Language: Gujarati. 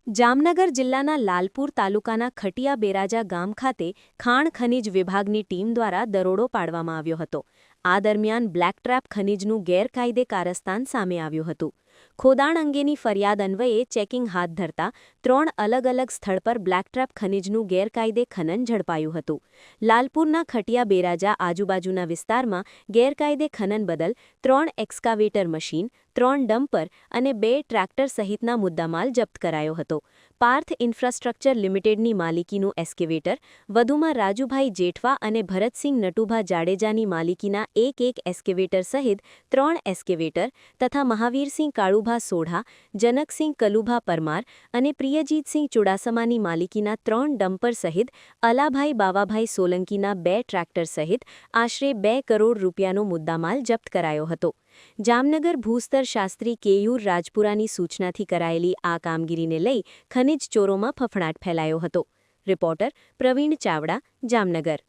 જામનગર જિલ્લાના લાલપુર તાલુકાના ખટિયા બેરાજા ગામ ખાતે ખાણ ખનીજ વિભાગની ટીમ દ્વારા દરોડો પાડવામાં આવ્યો હતો. આ દરમિયાન બ્લેકટ્રેપ ખનીજનું ગેરકાયદે કારસ્તાન સામે આવ્યું હતું. ખોદાણ અંગેની ફરિયાદ અન્વયે ચેકિંગ હાથ ધરતા 3 અલગ અલગ સ્થળ પર બ્લેકટ્રેપ ખનીજનું ગેરકાયદે ખનન ઝડપાયું હતું. લાલપુરના ખટિયા બેરાજા આજુબાજુના વિસ્તારમાં ગેરકાયદે ખનન બદલ 3 એક્સ્કાવેટર મશીન, 3 ડમ્પર અને 2 ટ્રેક્ટર સહિતના મુદ્દામાલ જપ્ત કરાયો હતો. પાર્થ ઇન્ફ્રાસ્ટ્રક્ચર લિમિટેડની માલિકીનું એસ્કેવેટર, વધુમાં રાજુભાઈ જેઠવા અને ભરતસિંહ નટુભા જાડેજાની માલિકીના એક એસ્કેવેટર સહિત 3 એસ્કેવેટર તથા મહાવીરસિંહ કાળુભા સોઢા, જનકસિંહ કલુભા પરમાર અને પ્રિયજીતસિંહ ચુડાસમાની માલિકીના 3 ડમ્પર સહિત અલાભાઈ બાવાભાઈ સોલંકીના 2 ટ્રેક્ટર સહિત આશરે 2 કરોડ રૂપિયાનો મુદ્દામાલ જપ્ત કરાયો હતો. જામનગર ભૂસ્તર શાસ્ત્રી કેયુર રાજપુરાની સૂચનાથી કરાયેલી આ કામગીરીને લઈ ખનીજ ચોરોમાં ફફડાટ ફેલાયો હતો. રિપોર્ટર પ્રવીણ ચાવડા, જામનગર.